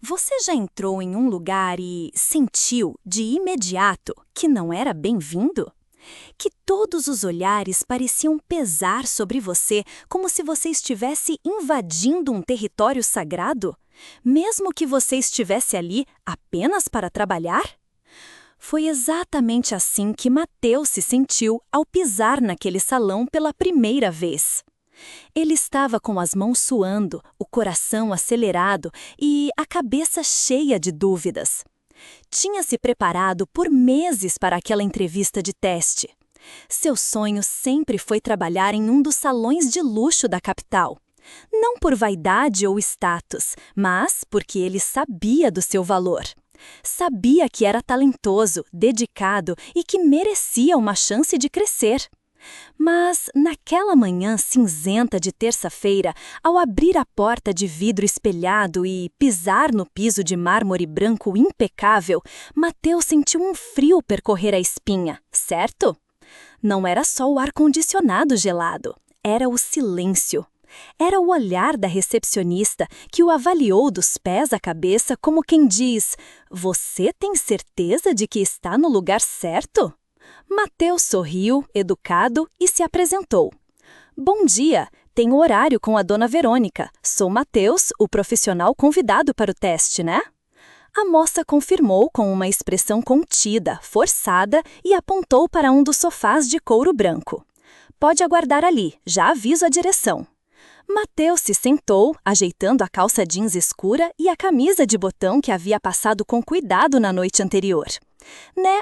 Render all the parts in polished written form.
Você já entrou em um lugar e sentiu, de imediato, que não era bem-vindo? Que todos os olhares pareciam pesar sobre você, como se você estivesse invadindo um território sagrado? Mesmo que você estivesse ali apenas para trabalhar? Foi exatamente assim que Mateus se sentiu ao pisar naquele salão pela primeira vez. Ele estava com as mãos suando, o coração acelerado e a cabeça cheia de dúvidas. Tinha se preparado por meses para aquela entrevista de teste. Seu sonho sempre foi trabalhar em um dos salões de luxo da capital. Não por vaidade ou status, mas porque ele sabia do seu valor. Sabia que era talentoso, dedicado e que merecia uma chance de crescer. Mas, naquela manhã cinzenta de terça-feira, ao abrir a porta de vidro espelhado e pisar no piso de mármore branco impecável, Mateus sentiu um frio percorrer a espinha, certo? Não era só o ar-condicionado gelado, era o silêncio. Era o olhar da recepcionista que o avaliou dos pés à cabeça como quem diz: "Você tem certeza de que está no lugar certo?" Mateus sorriu, educado, e se apresentou. "Bom dia, tenho horário com a dona Verônica. Sou Mateus, o profissional convidado para o teste, né?" A moça confirmou com uma expressão contida, forçada, e apontou para um dos sofás de couro branco. "Pode aguardar ali, já aviso a direção." Mateus se sentou, ajeitando a calça jeans escura e a camisa de botão que havia passado com cuidado na noite anterior.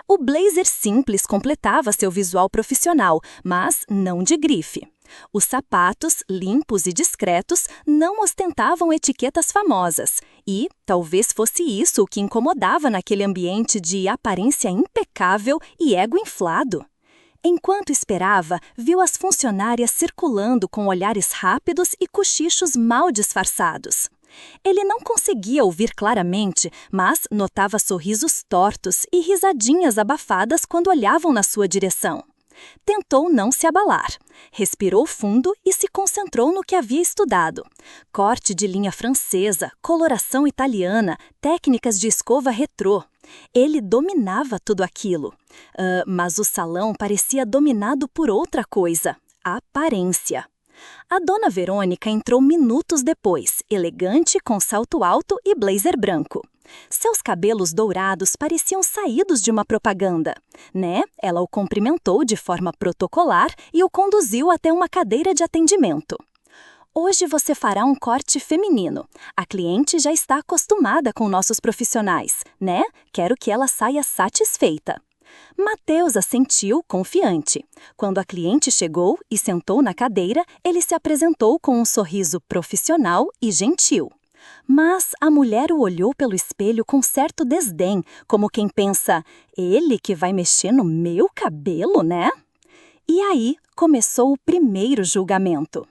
O blazer simples completava seu visual profissional, mas não de grife. Os sapatos, limpos e discretos, não ostentavam etiquetas famosas. E talvez fosse isso o que incomodava naquele ambiente de aparência impecável e ego inflado. Enquanto esperava, viu as funcionárias circulando com olhares rápidos e cochichos mal disfarçados. Ele não conseguia ouvir claramente, mas notava sorrisos tortos e risadinhas abafadas quando olhavam na sua direção. Tentou não se abalar. Respirou fundo e se concentrou no que havia estudado. Corte de linha francesa, coloração italiana, técnicas de escova retrô. Ele dominava tudo aquilo. Mas o salão parecia dominado por outra coisa: a aparência. A dona Verônica entrou minutos depois, elegante, com salto alto e blazer branco. Seus cabelos dourados pareciam saídos de uma propaganda, né? Ela o cumprimentou de forma protocolar e o conduziu até uma cadeira de atendimento. "Hoje você fará um corte feminino. A cliente já está acostumada com nossos profissionais, né? Quero que ela saia satisfeita." Mateus assentiu, confiante. Quando a cliente chegou e sentou na cadeira, ele se apresentou com um sorriso profissional e gentil. Mas a mulher o olhou pelo espelho com certo desdém, como quem pensa: "Ele que vai mexer no meu cabelo, né?" E aí começou o primeiro julgamento.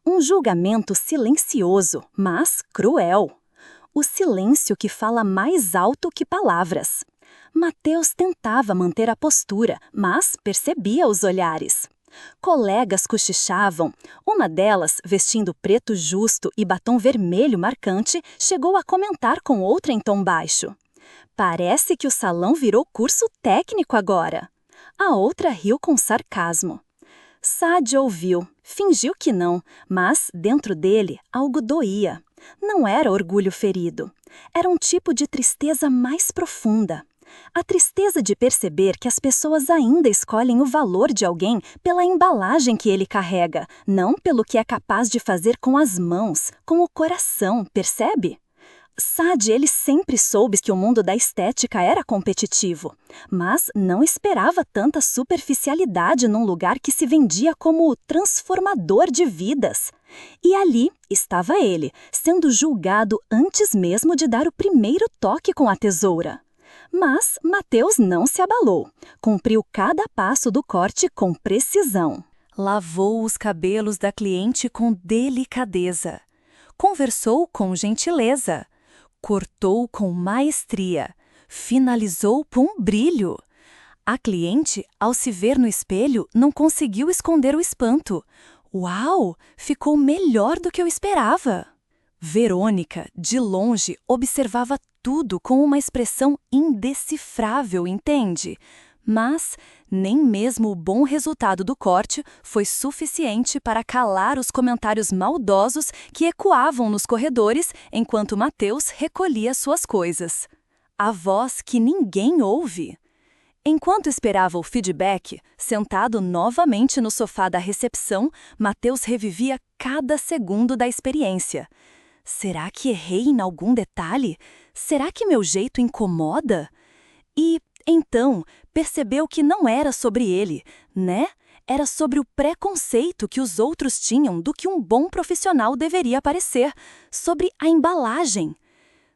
Um julgamento silencioso, mas cruel. O silêncio que fala mais alto que palavras. Mateus tentava manter a postura, mas percebia os olhares. Colegas cochichavam. Uma delas, vestindo preto justo e batom vermelho marcante, chegou a comentar com outra em tom baixo: "Parece que o salão virou curso técnico agora." A outra riu com sarcasmo. Sade ouviu, fingiu que não, mas dentro dele algo doía. Não era orgulho ferido. Era um tipo de tristeza mais profunda. A tristeza de perceber que as pessoas ainda escolhem o valor de alguém pela embalagem que ele carrega, não pelo que é capaz de fazer com as mãos, com o coração, percebe? Sade, ele sempre soube que o mundo da estética era competitivo, mas não esperava tanta superficialidade num lugar que se vendia como transformador de vidas. E ali estava ele, sendo julgado antes mesmo de dar o primeiro toque com a tesoura. Mas Mateus não se abalou. Cumpriu cada passo do corte com precisão. Lavou os cabelos da cliente com delicadeza. Conversou com gentileza. Cortou com maestria. Finalizou com brilho. A cliente, ao se ver no espelho, não conseguiu esconder o espanto. "Uau! Ficou melhor do que eu esperava." Verônica, de longe, observava tudo com uma expressão indecifrável, entende? Mas nem mesmo o bom resultado do corte foi suficiente para calar os comentários maldosos que ecoavam nos corredores enquanto Mateus recolhia suas coisas. A voz que ninguém ouve. Enquanto esperava o feedback, sentado novamente no sofá da recepção, Mateus revivia cada segundo da experiência. Será que errei em algum detalhe? Será que meu jeito incomoda? E, então, percebeu que não era sobre ele, né? Era sobre o preconceito que os outros tinham do que um bom profissional deveria parecer, sobre a embalagem.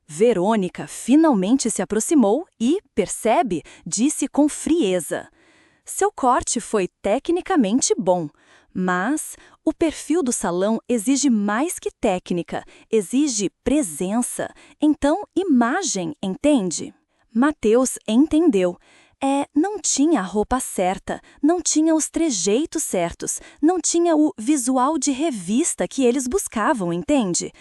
Verônica finalmente se aproximou e, percebe, disse com frieza. Seu corte foi tecnicamente bom, mas o perfil do salão exige mais que técnica, exige presença, então imagem, entende? Mateus entendeu. Não tinha a roupa certa, não tinha os trejeitos certos, não tinha o visual de revista que eles buscavam, entende?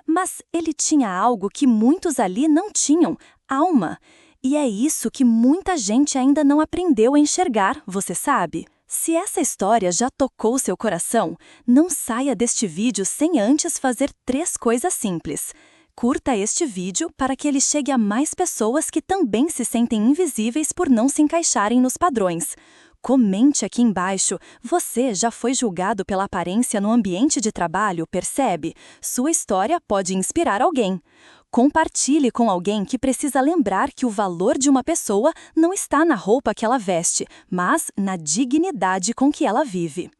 Mas ele tinha algo que muitos ali não tinham, alma. E é isso que muita gente ainda não aprendeu a enxergar, você sabe? Se essa história já tocou seu coração, não saia deste vídeo sem antes fazer 3 coisas simples. Curta este vídeo para que ele chegue a mais pessoas que também se sentem invisíveis por não se encaixarem nos padrões. Comente aqui embaixo, você já foi julgado pela aparência no ambiente de trabalho, percebe? Sua história pode inspirar alguém. Compartilhe com alguém que precisa lembrar que o valor de uma pessoa não está na roupa que ela veste, mas na dignidade com que ela vive.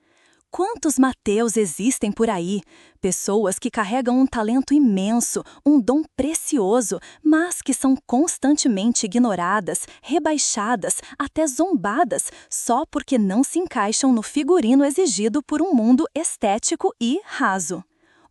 Quantos Mateus existem por aí? Pessoas que carregam um talento imenso, um dom precioso, mas que são constantemente ignoradas, rebaixadas, até zombadas, só porque não se encaixam no figurino exigido por um mundo estético e raso.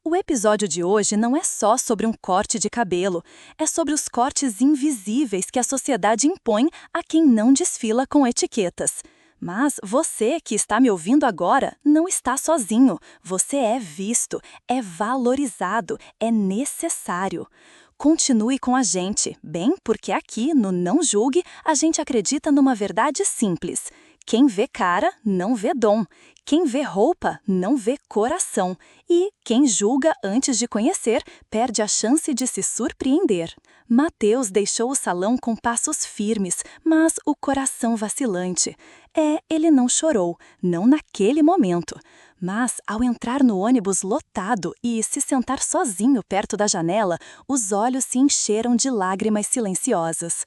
O episódio de hoje não é só sobre um corte de cabelo, é sobre os cortes invisíveis que a sociedade impõe a quem não desfila com etiquetas. Mas você que está me ouvindo agora não está sozinho. Você é visto, é valorizado, é necessário. Continue com a gente, bem, porque aqui no Não Julgue a gente acredita numa verdade simples. Quem vê cara, não vê dom. Quem vê roupa, não vê coração. E quem julga antes de conhecer, perde a chance de se surpreender. Mateus deixou o salão com passos firmes, mas o coração vacilante. Ele não chorou, não naquele momento. Mas, ao entrar no ônibus lotado e se sentar sozinho perto da janela, os olhos se encheram de lágrimas silenciosas.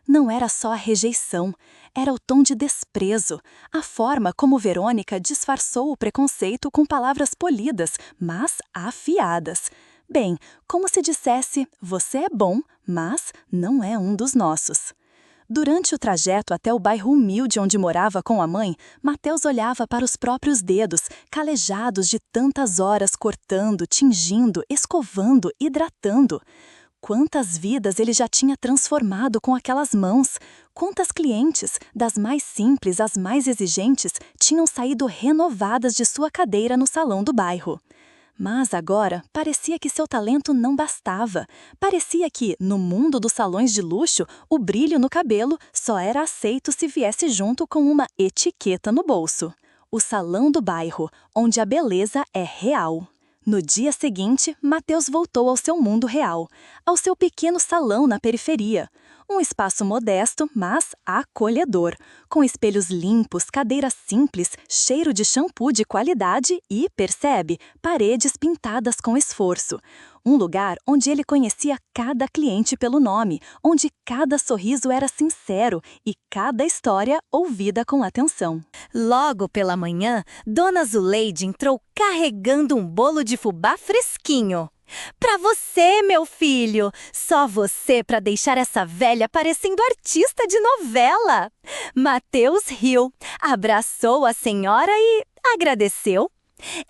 Não era só a rejeição, era o tom de desprezo, a forma como Verônica disfarçou o preconceito com palavras polidas, mas afiadas. Bem, como se dissesse, você é bom, mas não é um dos nossos. Durante o trajeto até o bairro humilde onde morava com a mãe, Mateus olhava para os próprios dedos, calejados de tantas horas cortando, tingindo, escovando, hidratando. Quantas vidas ele já tinha transformado com aquelas mãos? Quantas clientes, das mais simples às mais exigentes, tinham saído renovadas de sua cadeira no salão do bairro? Mas agora parecia que seu talento não bastava. Parecia que, no mundo dos salões de luxo, o brilho no cabelo só era aceito se viesse junto com uma etiqueta no bolso. O salão do bairro, onde a beleza é real. No dia seguinte, Mateus voltou ao seu mundo real, ao seu pequeno salão na periferia. Um espaço modesto, mas acolhedor, com espelhos limpos, cadeiras simples, cheiro de shampoo de qualidade e, percebe, paredes pintadas com esforço. Um lugar onde ele conhecia cada cliente pelo nome, onde cada sorriso era sincero e cada história ouvida com atenção. Logo pela manhã, Dona Zuleide entrou carregando um bolo de fubá fresquinho. Pra você, meu filho! Só você pra deixar essa velha parecendo artista de novela! Mateus riu, abraçou a senhora e agradeceu.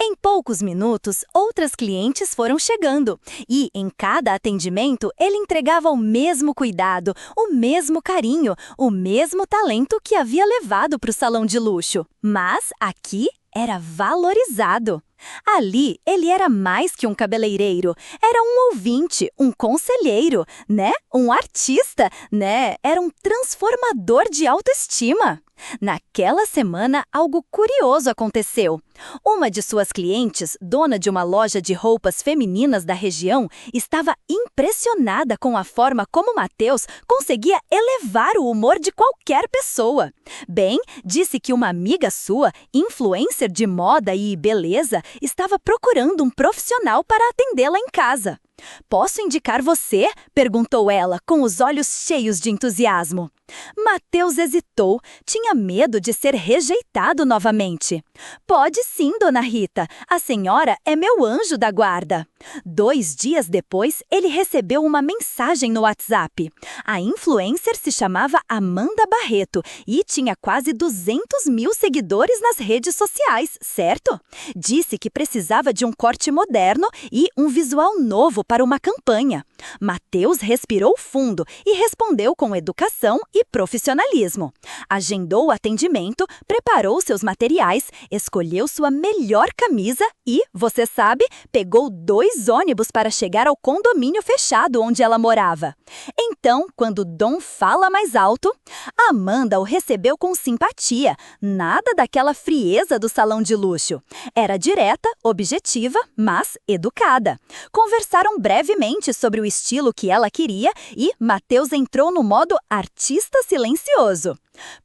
Em poucos minutos, outras clientes foram chegando e, em cada atendimento, ele entregava o mesmo cuidado, o mesmo carinho, o mesmo talento que havia levado para o salão de luxo. Mas aqui era valorizado. Ali, ele era mais que um cabeleireiro. Era um ouvinte, um conselheiro, né? Um artista, né? Era um transformador de autoestima. Naquela semana, algo curioso aconteceu. Uma de suas clientes, dona de uma loja de roupas femininas da região, estava impressionada com a forma como Matheus conseguia elevar o humor de qualquer pessoa. Bem, disse que uma amiga sua, influencer de moda e beleza, estava procurando um profissional para atendê-la em casa. "Posso indicar você?", perguntou ela, com os olhos cheios de entusiasmo. Matheus hesitou, tinha medo de ser rejeitado novamente. "Pode sim, dona Rita, a senhora é meu anjo da guarda." 2 dias depois, ele recebeu uma mensagem no WhatsApp. A influencer se chamava Amanda Barreto e tinha quase 200 mil seguidores nas redes sociais, certo? Disse que precisava de um corte moderno e um visual novo para uma campanha. Matheus respirou fundo e respondeu com educação e profissionalismo. Agendou o atendimento, preparou seus materiais, escolheu sua melhor camisa e, você sabe, pegou 2 ônibus para chegar ao condomínio fechado onde ela morava. Então, quando Dom fala mais alto, Amanda o recebeu com simpatia, nada daquela frieza do salão de luxo. Era direta, objetiva, mas educada. Conversaram brevemente sobre o estilo que ela queria e Matheus entrou no modo artista silencioso.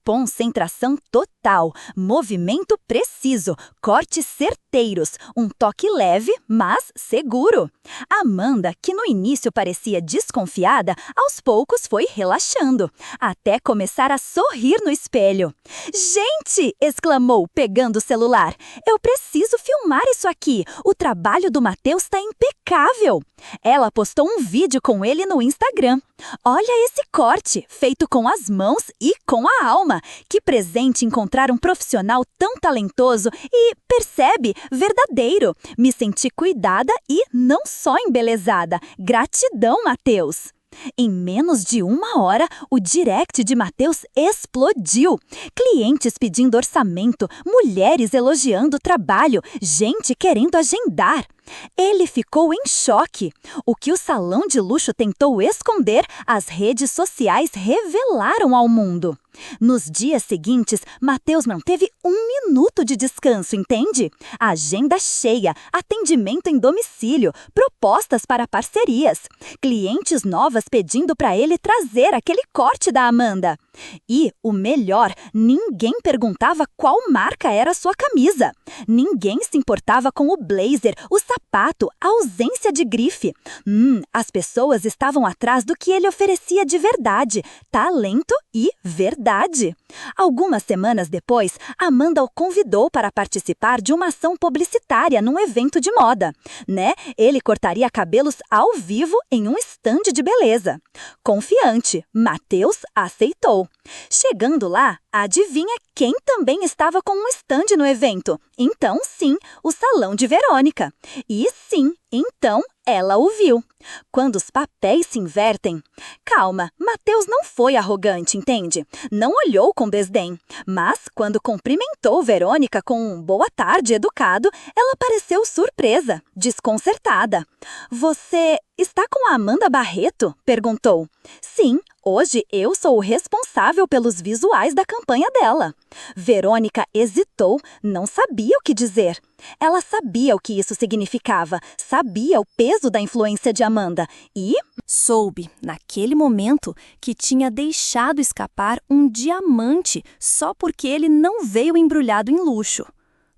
Concentração total, movimento preciso, cortes certeiros, um toque leve, mas seguro. Amanda, que no início parecia desconfiada, aos poucos foi relaxando, até começar a sorrir no espelho. "Gente!", exclamou, pegando o celular. "Eu preciso filmar isso aqui. O trabalho do Matheus está impecável." Ela postou um vídeo com ele no Instagram. "Olha esse corte, feito com as mãos e com a alma. Que presente encontrar um profissional tão talentoso e, percebe, verdadeiro. Me senti cuidada e não só embelezada. Gratidão, Matheus." Em menos de 1 hora, o direct de Matheus explodiu. Clientes pedindo orçamento, mulheres elogiando o trabalho, gente querendo agendar. Ele ficou em choque. O que o salão de luxo tentou esconder, as redes sociais revelaram ao mundo. Nos dias seguintes, Matheus não teve 1 minuto de descanso, entende? Agenda cheia, atendimento em domicílio, propostas para parcerias, clientes novas pedindo para ele trazer aquele corte da Amanda. E, o melhor, ninguém perguntava qual marca era sua camisa. Ninguém se importava com o blazer, o sapato, a ausência de grife. As pessoas estavam atrás do que ele oferecia de verdade, talento e verdade. Algumas semanas depois, Amanda o convidou para participar de uma ação publicitária num evento de moda, né? Ele cortaria cabelos ao vivo em um estande de beleza. Confiante, Matheus aceitou. Chegando lá, adivinha quem também estava com um estande no evento? Então, sim, o salão de Verônica. E sim, então ela o viu. Quando os papéis se invertem... Calma, Matheus não foi arrogante, entende? Não olhou com desdém. Mas, quando cumprimentou Verônica com um boa tarde educado, ela pareceu surpresa, desconcertada. "Você está com a Amanda Barreto?", perguntou. "Sim, hoje eu sou o responsável pelos visuais da campanha dela." Verônica hesitou, não sabia o que dizer. Ela sabia o que isso significava, sabia o peso da influência de Amanda e soube, naquele momento, que tinha deixado escapar um diamante só porque ele não veio embrulhado em luxo.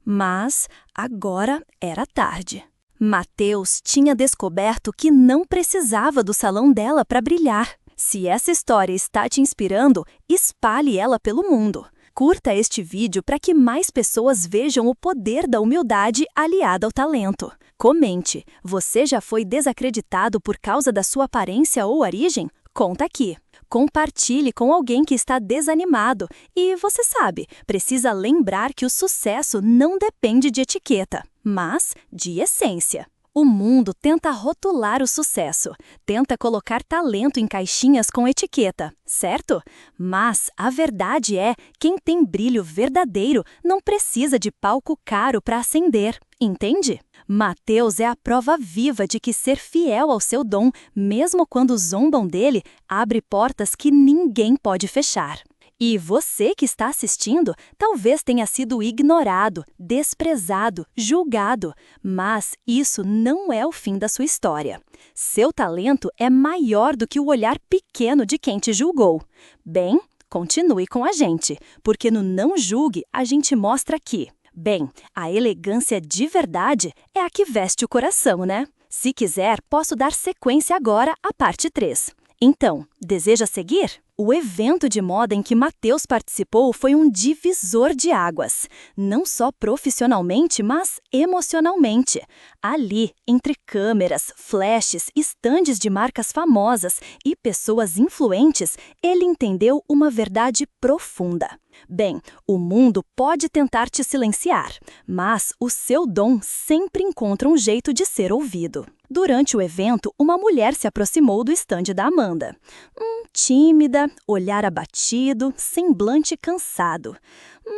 Mas agora era tarde. Matheus tinha descoberto que não precisava do salão dela para brilhar. Se essa história está te inspirando, espalhe ela pelo mundo. Curta este vídeo para que mais pessoas vejam o poder da humildade aliada ao talento. Comente, você já foi desacreditado por causa da sua aparência ou origem? Conta aqui. Compartilhe com alguém que está desanimado. E você sabe, precisa lembrar que o sucesso não depende de etiqueta, mas de essência. O mundo tenta rotular o sucesso, tenta colocar talento em caixinhas com etiqueta, certo? Mas a verdade é, quem tem brilho verdadeiro não precisa de palco caro para acender, entende? Mateus é a prova viva de que ser fiel ao seu dom, mesmo quando zombam dele, abre portas que ninguém pode fechar. E você que está assistindo talvez tenha sido ignorado, desprezado, julgado, mas isso não é o fim da sua história. Seu talento é maior do que o olhar pequeno de quem te julgou. Bem, continue com a gente, porque no Não Julgue a gente mostra que, bem, a elegância de verdade é a que veste o coração, né? Se quiser, posso dar sequência agora à parte 3. Então, deseja seguir? O evento de moda em que Mateus participou foi um divisor de águas, não só profissionalmente, mas emocionalmente. Ali, entre câmeras, flashes, estandes de marcas famosas e pessoas influentes, ele entendeu uma verdade profunda. Bem, o mundo pode tentar te silenciar, mas o seu dom sempre encontra um jeito de ser ouvido. Durante o evento, uma mulher se aproximou do estande da Amanda. Tímida, olhar abatido, semblante cansado.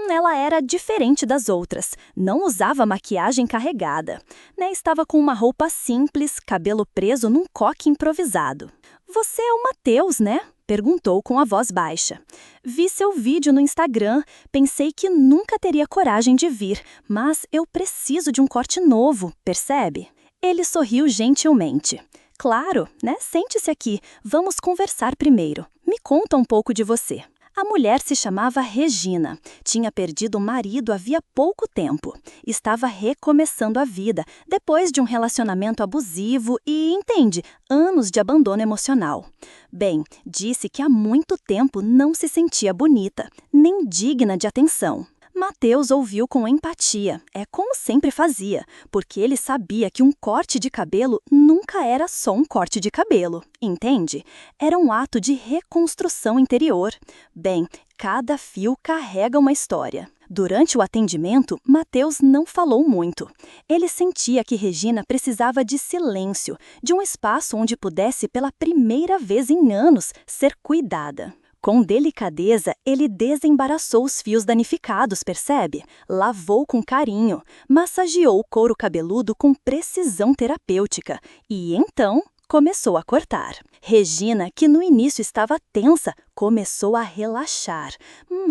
Ela era diferente das outras, não usava maquiagem carregada, Estava com uma roupa simples, cabelo preso num coque improvisado. "Você é o Mateus, né?" Perguntou com a voz baixa. "Vi seu vídeo no Instagram, pensei que nunca teria coragem de vir, mas eu preciso de um corte novo, percebe?" Ele sorriu gentilmente. "Claro, Sente-se aqui, vamos conversar primeiro. Me conta um pouco de você." A mulher se chamava Regina, tinha perdido o marido havia pouco tempo. Estava recomeçando a vida, depois de um relacionamento abusivo e, entende, anos de abandono emocional. Bem, disse que há muito tempo não se sentia bonita, nem digna de atenção. Mateus ouviu com empatia, como sempre fazia, porque ele sabia que um corte de cabelo nunca era só um corte de cabelo, entende? Era um ato de reconstrução interior. Bem, cada fio carrega uma história. Durante o atendimento, Mateus não falou muito. Ele sentia que Regina precisava de silêncio, de um espaço onde pudesse, pela primeira vez em anos, ser cuidada. Com delicadeza, ele desembaraçou os fios danificados, percebe? Lavou com carinho, massageou o couro cabeludo com precisão terapêutica e, então, começou a cortar. Regina, que no início estava tensa, começou a relaxar.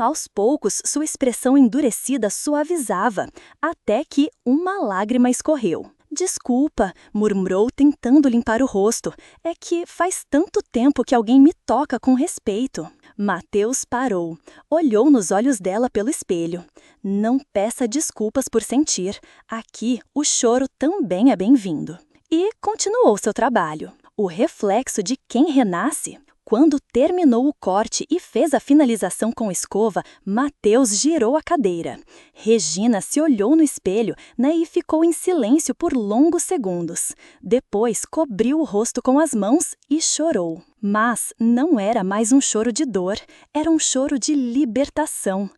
Aos poucos, sua expressão endurecida suavizava, até que uma lágrima escorreu. "Desculpa", murmurou tentando limpar o rosto. "É que faz tanto tempo que alguém me toca com respeito." Mateus parou, olhou nos olhos dela pelo espelho. "Não peça desculpas por sentir. Aqui, o choro também é bem-vindo." E continuou seu trabalho. O reflexo de quem renasce. Quando terminou o corte e fez a finalização com escova, Mateus girou a cadeira. Regina se olhou no espelho, e ficou em silêncio por longos segundos. Depois, cobriu o rosto com as mãos e chorou. Mas não era mais um choro de dor, era um choro de libertação.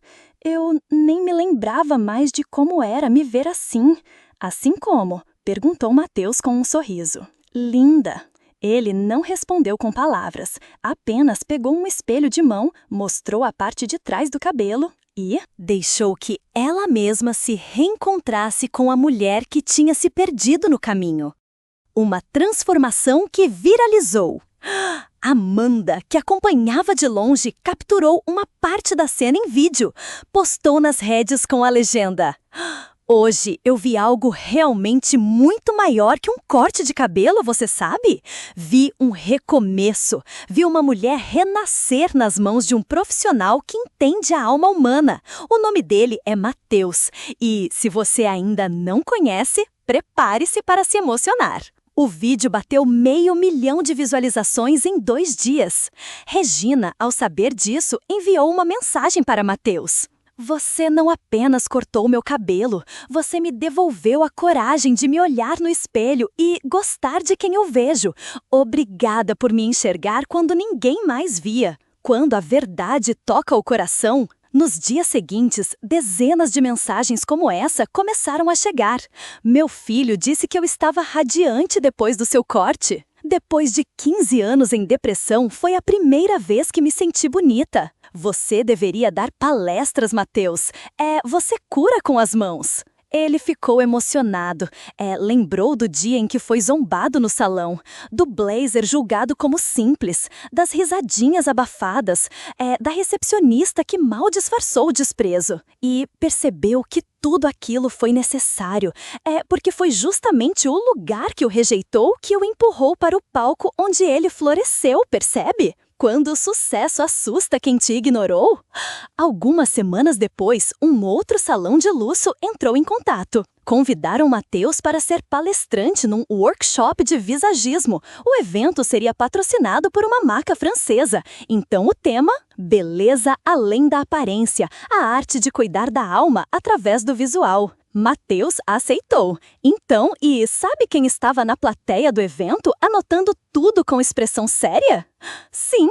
"Eu nem me lembrava mais de como era me ver assim." "Assim como?" perguntou Mateus com um sorriso. "Linda." Ele não respondeu com palavras, apenas pegou um espelho de mão, mostrou a parte de trás do cabelo e deixou que ela mesma se reencontrasse com a mulher que tinha se perdido no caminho. Uma transformação que viralizou. Amanda, que acompanhava de longe, capturou uma parte da cena em vídeo, postou nas redes com a legenda: "Hoje eu vi algo realmente muito maior que um corte de cabelo, você sabe? Vi um recomeço, vi uma mulher renascer nas mãos de um profissional que entende a alma humana. O nome dele é Mateus e, se você ainda não conhece, prepare-se para se emocionar." O vídeo bateu 500 mil de visualizações em 2 dias. Regina, ao saber disso, enviou uma mensagem para Mateus: "Você não apenas cortou meu cabelo, você me devolveu a coragem de me olhar no espelho e gostar de quem eu vejo. Obrigada por me enxergar quando ninguém mais via." Quando a verdade toca o coração, Nos dias seguintes, dezenas de mensagens como essa começaram a chegar. Meu filho disse que eu estava radiante depois do seu corte. Depois de 15 anos em depressão, foi a primeira vez que me senti bonita. Você deveria dar palestras, Matheus. Você cura com as mãos. Ele ficou emocionado. Lembrou do dia em que foi zombado no salão, do blazer julgado como simples, das risadinhas abafadas, da recepcionista que mal disfarçou o desprezo. E percebeu que tudo aquilo foi necessário, porque foi justamente o lugar que o rejeitou que o empurrou para o palco onde ele floresceu, percebe? Quando o sucesso assusta quem te ignorou? Algumas semanas depois, um outro salão de luxo entrou em contato. Convidaram Matheus para ser palestrante num workshop de visagismo. O evento seria patrocinado por uma marca francesa. Então o tema? Beleza além da aparência, a arte de cuidar da alma através do visual. Matheus aceitou. Então, e sabe quem estava na plateia do evento anotando tudo com expressão séria? Sim,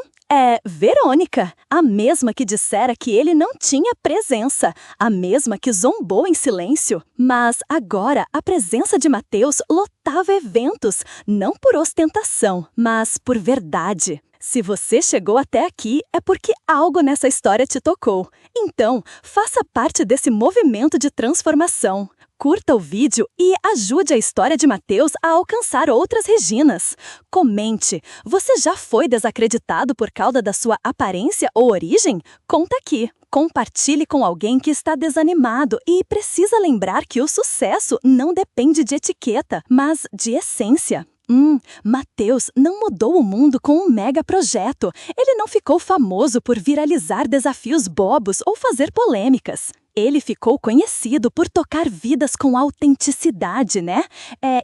Verônica, a mesma que dissera que ele não tinha presença, a mesma que zombou em silêncio. Mas agora a presença de Matheus lotava eventos, não por ostentação, mas por verdade. Se você chegou até aqui, é porque algo nessa história te tocou. Então, faça parte desse movimento de transformação. Curta o vídeo e ajude a história de Matheus a alcançar outras Reginas. Comente, você já foi desacreditado por causa da sua aparência ou origem? Conta aqui. Compartilhe com alguém que está desanimado e precisa lembrar que o sucesso não depende de etiqueta, mas de essência. Matheus não mudou o mundo com um mega projeto. Ele não ficou famoso por viralizar desafios bobos ou fazer polêmicas. Ele ficou conhecido por tocar vidas com autenticidade, né?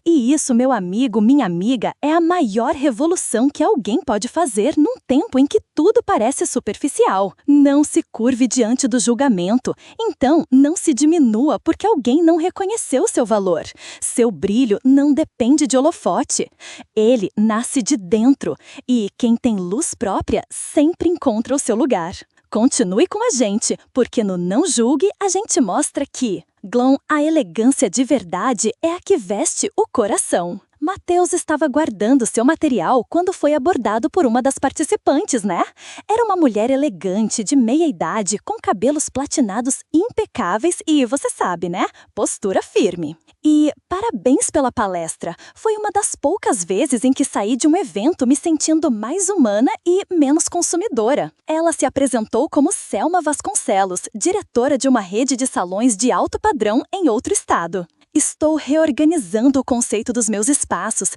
E isso, meu amigo, minha amiga, é a maior revolução que alguém pode fazer num tempo em que tudo parece superficial. Não se curve diante do julgamento. Então, não se diminua porque alguém não reconheceu seu valor. Seu brilho não depende de holofote. Ele nasce de dentro. E quem tem luz própria sempre encontra o seu lugar. Continue com a gente, porque no Não Julgue a gente mostra que Glam, a elegância de verdade é a que veste o coração. Matheus estava guardando seu material quando foi abordado por uma das participantes, né? Era uma mulher elegante, de meia idade, com cabelos platinados impecáveis e, você sabe, né? Postura firme. E parabéns pela palestra. Foi uma das poucas vezes em que saí de um evento me sentindo mais humana e menos consumidora. Ela se apresentou como Selma Vasconcelos, diretora de uma rede de salões de alto padrão em outro estado. Estou reorganizando o conceito dos meus espaços.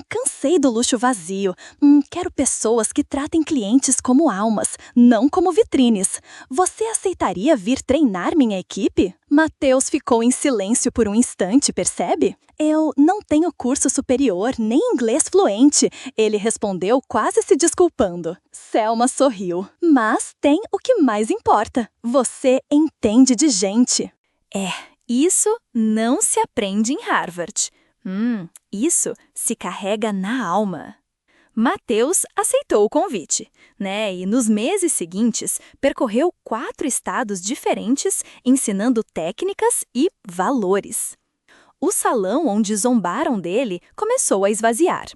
Cansei do luxo vazio. Quero pessoas que tratem clientes como almas, não como vitrines. Você aceitaria vir treinar minha equipe? Matheus ficou em silêncio por um instante, percebe? Eu não tenho curso superior, nem inglês fluente, ele respondeu quase se desculpando. Selma sorriu. Mas tem o que mais importa. Você entende de gente. Isso não se aprende em Harvard. Isso se carrega na alma. Matheus aceitou o convite, né? E nos meses seguintes, percorreu 4 estados diferentes, ensinando técnicas e valores. O salão onde zombaram dele começou a esvaziar.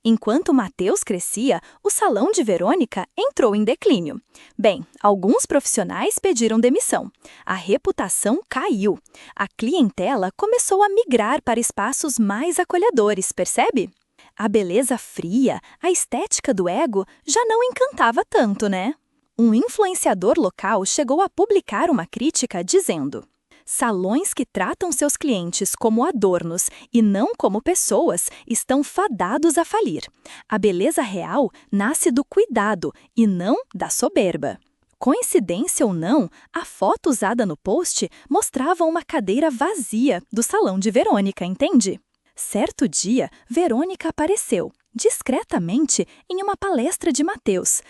Enquanto Matheus crescia, o salão de Verônica entrou em declínio. Bem, alguns profissionais pediram demissão. A reputação caiu. A clientela começou a migrar para espaços mais acolhedores, percebe? A beleza fria, a estética do ego já não encantava tanto, né? Um influenciador local chegou a publicar uma crítica dizendo: salões que tratam seus clientes como adornos e não como pessoas estão fadados a falir. A beleza real nasce do cuidado e não da soberba. Coincidência ou não, a foto usada no post mostrava uma cadeira vazia do salão de Verônica, entende? Certo dia, Verônica apareceu, discretamente, em uma palestra de Matheus.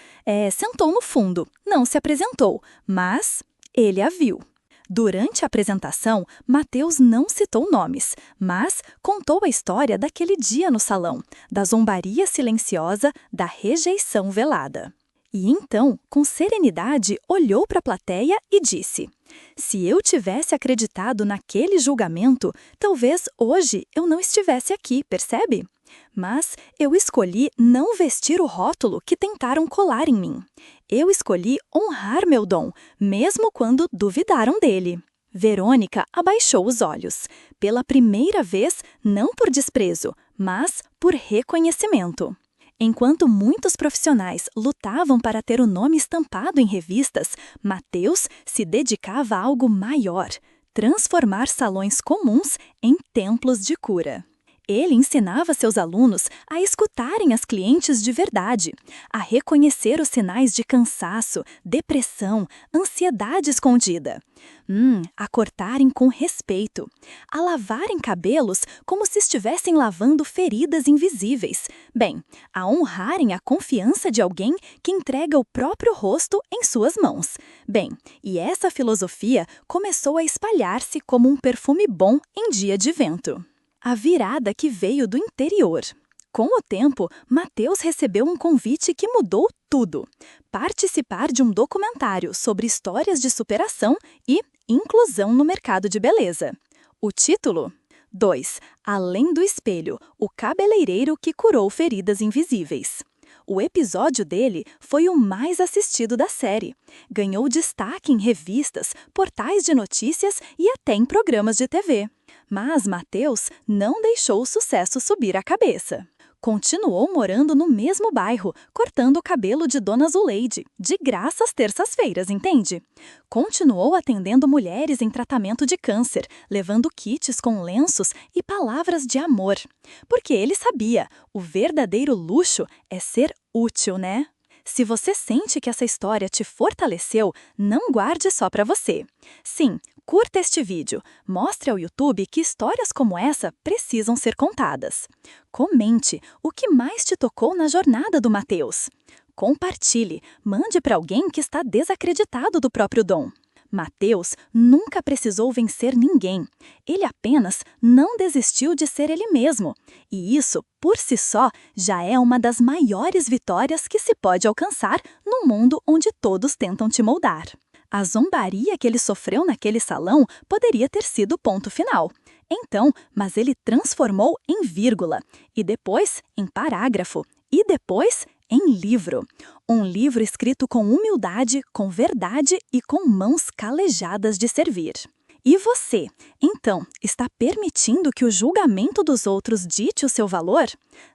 Sentou no fundo, não se apresentou, mas ele a viu. Durante a apresentação, Matheus não citou nomes, mas contou a história daquele dia no salão, da zombaria silenciosa, da rejeição velada. E então, com serenidade, olhou para a plateia e disse: se eu tivesse acreditado naquele julgamento, talvez hoje eu não estivesse aqui, percebe? Mas eu escolhi não vestir o rótulo que tentaram colar em mim. Eu escolhi honrar meu dom, mesmo quando duvidaram dele. Verônica abaixou os olhos. Pela primeira vez, não por desprezo, mas por reconhecimento. Enquanto muitos profissionais lutavam para ter o nome estampado em revistas, Mateus se dedicava a algo maior: transformar salões comuns em templos de cura. Ele ensinava seus alunos a escutarem as clientes de verdade, a reconhecer os sinais de cansaço, depressão, ansiedade escondida. A cortarem com respeito, a lavarem cabelos como se estivessem lavando feridas invisíveis. Bem, a honrarem a confiança de alguém que entrega o próprio rosto em suas mãos. Bem, e essa filosofia começou a espalhar-se como um perfume bom em dia de vento. A virada que veio do interior. Com o tempo, Mateus recebeu um convite que mudou tudo: participar de um documentário sobre histórias de superação e inclusão no mercado de beleza. O título? 2. Além do espelho, o cabeleireiro que curou feridas invisíveis. O episódio dele foi o mais assistido da série. Ganhou destaque em revistas, portais de notícias e até em programas de TV. Mas Mateus não deixou o sucesso subir a cabeça. Continuou morando no mesmo bairro, cortando o cabelo de Dona Zuleide, de graça às terças-feiras, entende? Continuou atendendo mulheres em tratamento de câncer, levando kits com lenços e palavras de amor. Porque ele sabia, o verdadeiro luxo é ser útil, né? Se você sente que essa história te fortaleceu, não guarde só para você. Sim, curta este vídeo, mostre ao YouTube que histórias como essa precisam ser contadas. Comente o que mais te tocou na jornada do Mateus. Compartilhe, mande para alguém que está desacreditado do próprio dom. Mateus nunca precisou vencer ninguém. Ele apenas não desistiu de ser ele mesmo. E isso, por si só, já é uma das maiores vitórias que se pode alcançar num mundo onde todos tentam te moldar. A zombaria que ele sofreu naquele salão poderia ter sido o ponto final. Então, mas ele transformou em vírgula, e depois em parágrafo, e depois em livro. Um livro escrito com humildade, com verdade e com mãos calejadas de servir. E você, então, está permitindo que o julgamento dos outros dite o seu valor?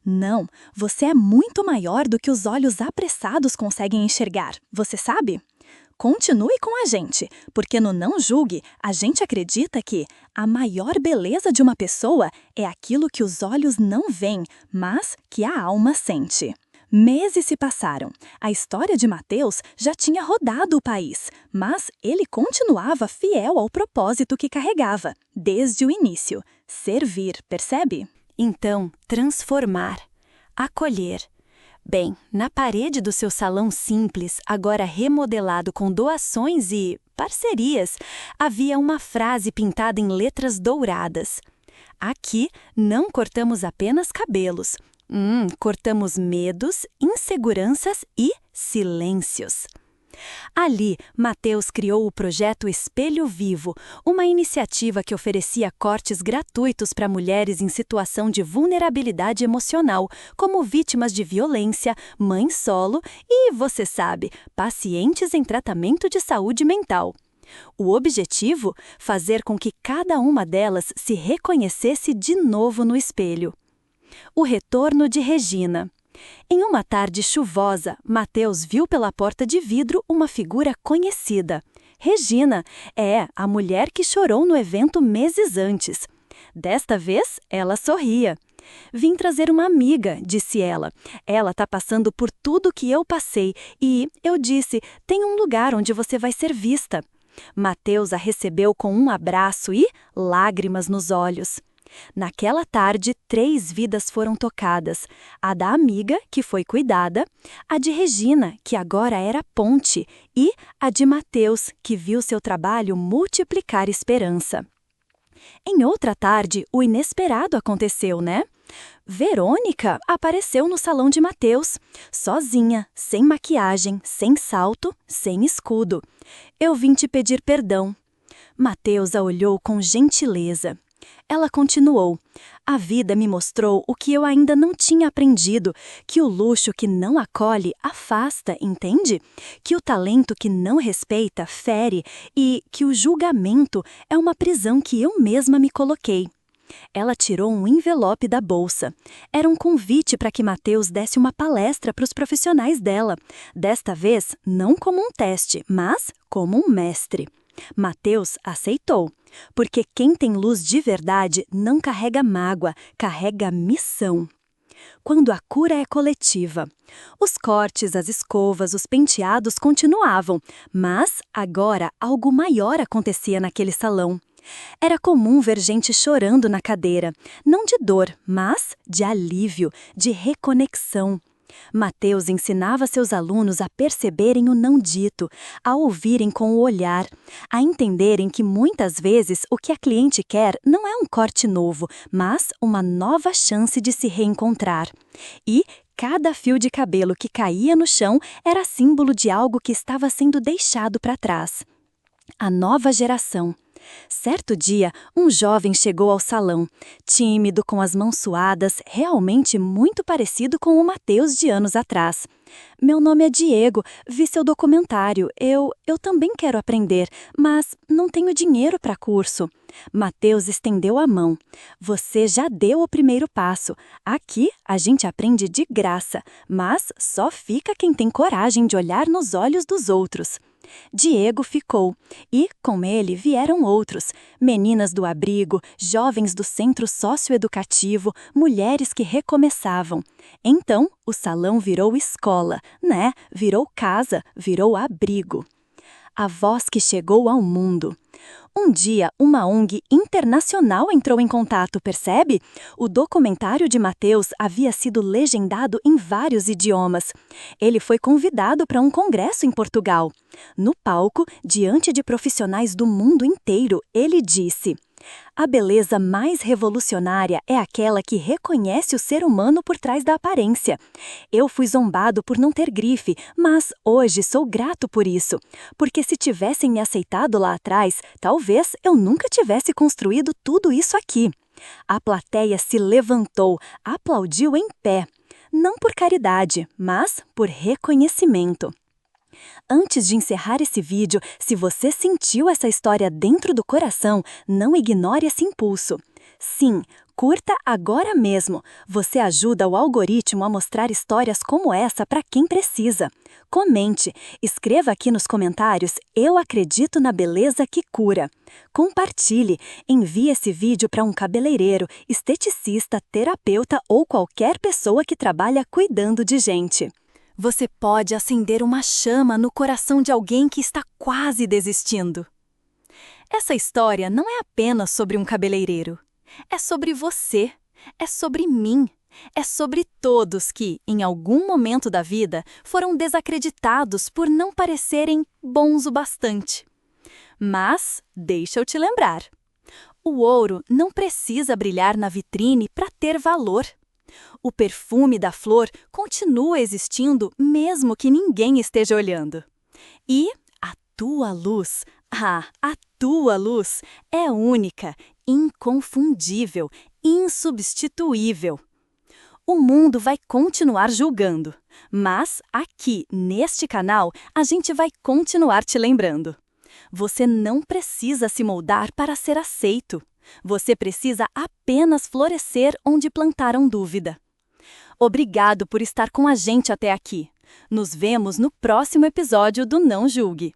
Não, você é muito maior do que os olhos apressados conseguem enxergar, você sabe? Continue com a gente, porque no Não Julgue, a gente acredita que a maior beleza de uma pessoa é aquilo que os olhos não veem, mas que a alma sente. Meses se passaram. A história de Mateus já tinha rodado o país, mas ele continuava fiel ao propósito que carregava, desde o início: servir, percebe? Então, transformar, acolher. Bem, na parede do seu salão simples, agora remodelado com doações e parcerias, havia uma frase pintada em letras douradas. Aqui não cortamos apenas cabelos. Cortamos medos, inseguranças e silêncios. Ali, Mateus criou o projeto Espelho Vivo, uma iniciativa que oferecia cortes gratuitos para mulheres em situação de vulnerabilidade emocional, como vítimas de violência, mães solo e, você sabe, pacientes em tratamento de saúde mental. O objetivo? Fazer com que cada uma delas se reconhecesse de novo no espelho. O retorno de Regina. Em uma tarde chuvosa, Mateus viu pela porta de vidro uma figura conhecida. Regina, a mulher que chorou no evento meses antes. Desta vez, ela sorria. Vim trazer uma amiga, disse ela. Ela está passando por tudo que eu passei e, eu disse, tem um lugar onde você vai ser vista. Mateus a recebeu com um abraço e lágrimas nos olhos. Naquela tarde, 3 vidas foram tocadas: a da amiga, que foi cuidada, a de Regina, que agora era ponte, e a de Mateus, que viu seu trabalho multiplicar esperança. Em outra tarde, o inesperado aconteceu, né? Verônica apareceu no salão de Mateus, sozinha, sem maquiagem, sem salto, sem escudo. Eu vim te pedir perdão. Mateus a olhou com gentileza. Ela continuou. A vida me mostrou o que eu ainda não tinha aprendido, que o luxo que não acolhe afasta, entende? Que o talento que não respeita fere e que o julgamento é uma prisão que eu mesma me coloquei. Ela tirou um envelope da bolsa. Era um convite para que Mateus desse uma palestra para os profissionais dela. Desta vez, não como um teste, mas como um mestre. Mateus aceitou, porque quem tem luz de verdade não carrega mágoa, carrega missão. Quando a cura é coletiva. Os cortes, as escovas, os penteados continuavam, mas agora algo maior acontecia naquele salão. Era comum ver gente chorando na cadeira, não de dor, mas de alívio, de reconexão. Mateus ensinava seus alunos a perceberem o não dito, a ouvirem com o olhar, a entenderem que muitas vezes o que a cliente quer não é um corte novo, mas uma nova chance de se reencontrar. E cada fio de cabelo que caía no chão era símbolo de algo que estava sendo deixado para trás. A nova geração. Certo dia, um jovem chegou ao salão, tímido, com as mãos suadas, realmente muito parecido com o Mateus de anos atrás. Meu nome é Diego, vi seu documentário, eu também quero aprender, mas não tenho dinheiro para curso. Mateus estendeu a mão. Você já deu o primeiro passo. Aqui a gente aprende de graça, mas só fica quem tem coragem de olhar nos olhos dos outros. Diego ficou, e com ele vieram outros, meninas do abrigo, jovens do centro socioeducativo, mulheres que recomeçavam. Então, o salão virou escola, né? Virou casa, virou abrigo. A voz que chegou ao mundo. Um dia, uma ONG internacional entrou em contato, percebe? O documentário de Mateus havia sido legendado em vários idiomas. Ele foi convidado para um congresso em Portugal. No palco, diante de profissionais do mundo inteiro, ele disse: a beleza mais revolucionária é aquela que reconhece o ser humano por trás da aparência. Eu fui zombado por não ter grife, mas hoje sou grato por isso. Porque se tivessem me aceitado lá atrás, talvez eu nunca tivesse construído tudo isso aqui. A plateia se levantou, aplaudiu em pé. Não por caridade, mas por reconhecimento. Antes de encerrar esse vídeo, se você sentiu essa história dentro do coração, não ignore esse impulso. Sim, curta agora mesmo. Você ajuda o algoritmo a mostrar histórias como essa para quem precisa. Comente, escreva aqui nos comentários: eu acredito na beleza que cura. Compartilhe, envie esse vídeo para um cabeleireiro, esteticista, terapeuta ou qualquer pessoa que trabalha cuidando de gente. Você pode acender uma chama no coração de alguém que está quase desistindo. Essa história não é apenas sobre um cabeleireiro. É sobre você, é sobre mim, é sobre todos que, em algum momento da vida, foram desacreditados por não parecerem bons o bastante. Mas, deixa eu te lembrar, o ouro não precisa brilhar na vitrine para ter valor. O perfume da flor continua existindo mesmo que ninguém esteja olhando. E a tua luz, a tua luz é única, inconfundível, insubstituível. O mundo vai continuar julgando, mas aqui, neste canal, a gente vai continuar te lembrando. Você não precisa se moldar para ser aceito. Você precisa apenas florescer onde plantaram dúvida. Obrigado por estar com a gente até aqui. Nos vemos no próximo episódio do Não Julgue.